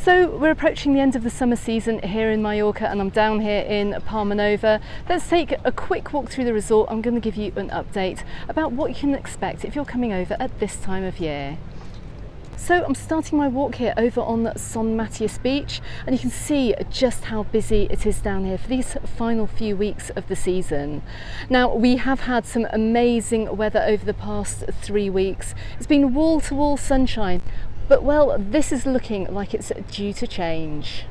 So we're approaching the end of the summer season here in Mallorca, and I'm down here in Palmanova. Let's take a quick walk through the resort. I'm going to give you an update about what you can expect if you're coming over at this time of year. So I'm starting my walk here over on San Matias Beach, and you can see just how busy it is down here for these final few weeks of the season. Now, we have had some amazing weather over the past 3 weeks. It's been wall-to-wall sunshine, but well, this is looking like it's due to change.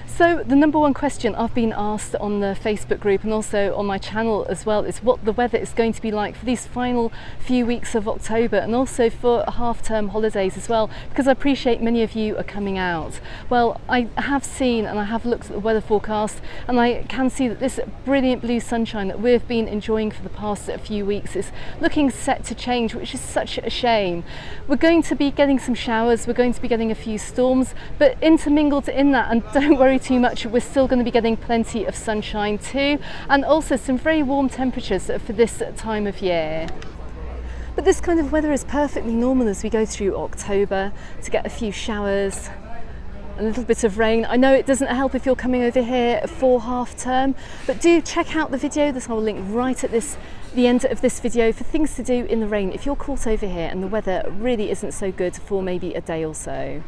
So the number one question I've been asked on the Facebook group and also on my channel as well is what the weather is going to be like for these final few weeks of October, and also for half-term holidays as well, because I appreciate many of you are coming out. Well, I have seen and I have looked at the weather forecast, and I can see that this brilliant blue sunshine that we've been enjoying for the past few weeks is looking set to change, which is such a shame. We're going to be getting some showers, we're going to be getting a few storms, but intermingled in that, and don't worry too much, we're still going to be getting plenty of sunshine too, and also some very warm temperatures for this time of year. But this kind of weather is perfectly normal as we go through October, to get a few showers, a little bit of rain. I know it doesn't help if you're coming over here for half term, but do check out the video that I will link right at the end of this video for things to do in the rain if you're caught over here and the weather really isn't so good for maybe a day or so.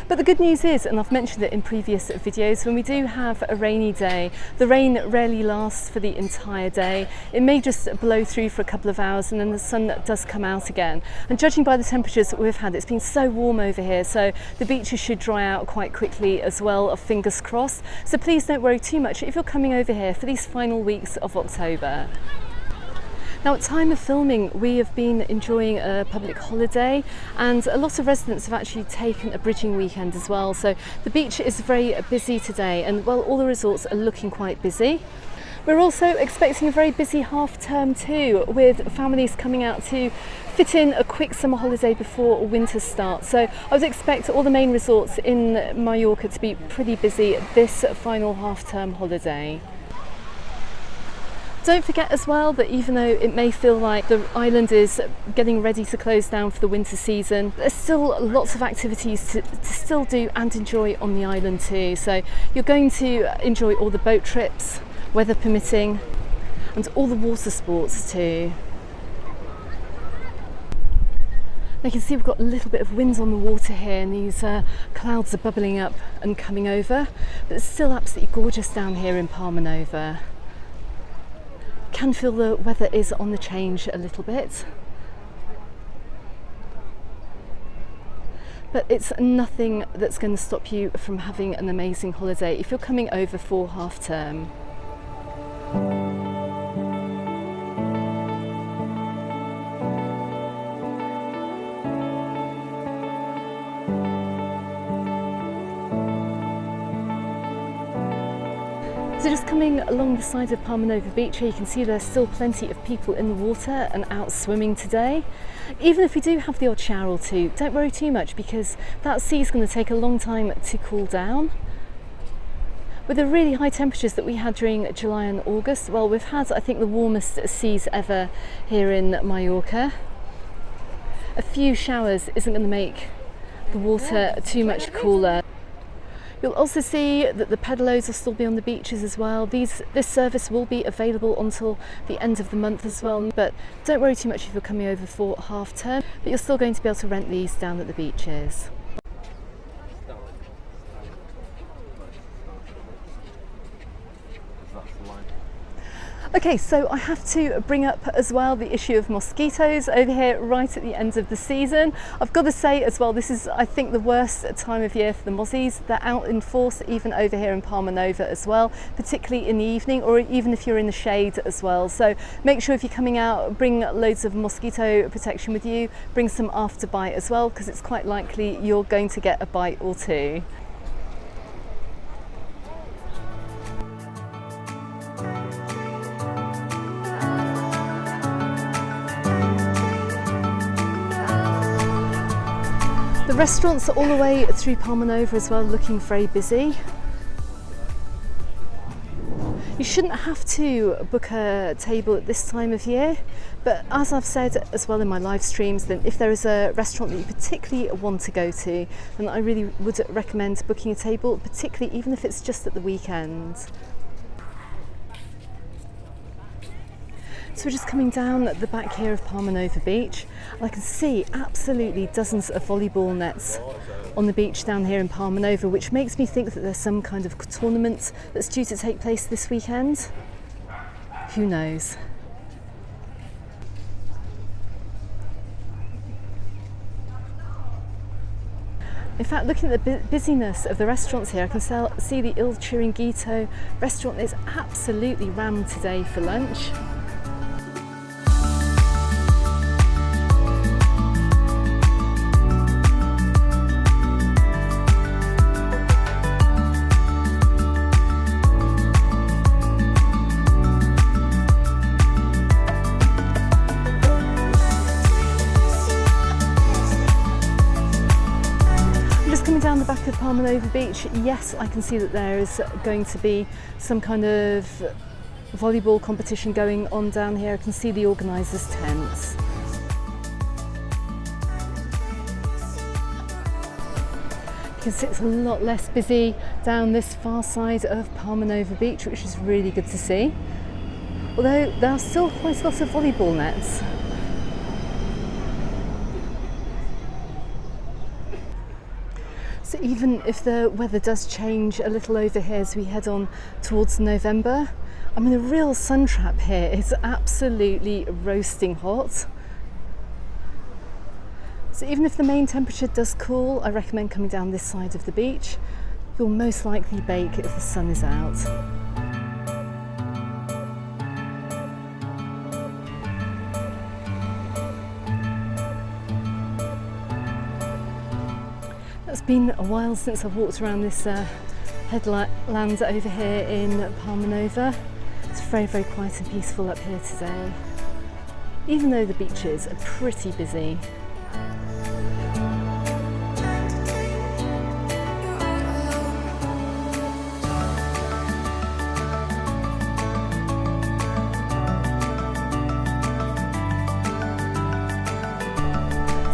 But the good news is, and I've mentioned it in previous videos, when we do have a rainy day, the rain rarely lasts for the entire day. It may just blow through for a couple of hours and then the sun does come out again. And judging by the temperatures that we've had, it's been so warm over here, so the beaches should dry out quite quickly as well, fingers crossed. So please don't worry too much if you're coming over here for these final weeks of October. Now, at time of filming, we have been enjoying a public holiday, and a lot of residents have actually taken a bridging weekend as well. So the beach is very busy today, and well, all the resorts are looking quite busy. We're also expecting a very busy half term too, with families coming out to fit in a quick summer holiday before winter starts. So I would expect all the main resorts in Mallorca to be pretty busy this final half term holiday. Don't forget as well that even though it may feel like the island is getting ready to close down for the winter season, there's still lots of activities to still do and enjoy on the island too. So you're going to enjoy all the boat trips, weather permitting, and all the water sports too. You can see we've got a little bit of wind on the water here, and these clouds are bubbling up and coming over, but it's still absolutely gorgeous down here in Palmanova. Can feel the weather is on the change a little bit, but it's nothing that's going to stop you from having an amazing holiday if you're coming over for half term. So just coming along the side of Palmanova Beach here, you can see there's still plenty of people in the water and out swimming today. Even if we do have the odd shower or two, don't worry too much, because that sea is going to take a long time to cool down. With the really high temperatures that we had during July and August, well, we've had, I think, the warmest seas ever here in Mallorca. A few showers isn't going to make the water too much cooler. You'll also see that the pedalos will still be on the beaches as well. This service will be available until the end of the month as well, but don't worry too much if you're coming over for half term, but you're still going to be able to rent these down at the beaches. Okay, so I have to bring up as well the issue of mosquitoes over here right at the end of the season. I've got to say as well, this is, I think, the worst time of year for the mozzies. They're out in force even over here in Palmanova as well, particularly in the evening, or even if you're in the shade as well. So make sure if you're coming out, bring loads of mosquito protection with you, bring some after bite as well, because it's quite likely you're going to get a bite or two. The restaurants are all the way through Palmanova as well, looking very busy. You shouldn't have to book a table at this time of year, but as I've said as well in my live streams, then if there is a restaurant that you particularly want to go to, then I really would recommend booking a table, particularly even if it's just at the weekend. So we're just coming down the back here of Palmanova Beach, and I can see absolutely dozens of volleyball nets on the beach down here in Palmanova, which makes me think that there's some kind of tournament that's due to take place this weekend. Who knows? In fact, looking at the busyness of the restaurants here, I can see the Il Chiringuito restaurant is absolutely rammed today for lunch. Down the back of Palmanova Beach, yes, I can see that there is going to be some kind of volleyball competition going on down here. I can see the organisers' tents. You can see it's a lot less busy down this far side of Palmanova Beach, which is really good to see. Although there are still quite a lot of volleyball nets. So even if the weather does change a little over here as we head on towards November, I'm in a real sun trap here. It's absolutely roasting hot. So even if the main temperature does cool, I recommend coming down this side of the beach. You'll most likely bake if the sun is out. It's been a while since I've walked around this headland over here in Palmanova. It's very, very quiet and peaceful up here today, even though the beaches are pretty busy.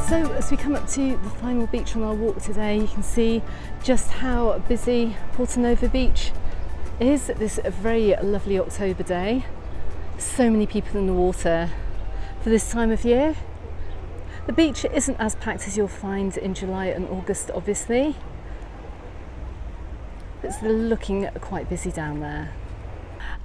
So as we come up to the final beach on our walk today, you can see just how busy Palmanova Beach is this very lovely October day. So many people in the water for this time of year. The beach isn't as packed as you'll find in July and August, obviously. It's looking quite busy down there.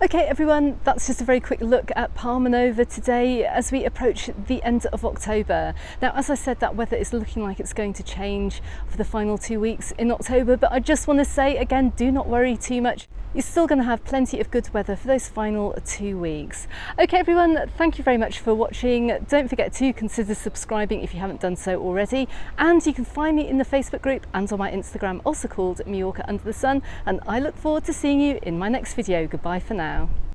Okay everyone, that's just a very quick look at Palmanova today as we approach the end of October. Now, as I said, that weather is looking like it's going to change for the final 2 weeks in October, but I just want to say again, do not worry too much. You're still going to have plenty of good weather for those final 2 weeks. Okay everyone, thank you very much for watching. Don't forget to consider subscribing if you haven't done so already, and you can find me in the Facebook group and on my Instagram, also called Mallorca Under the Sun, and I look forward to seeing you in my next video. Goodbye for now.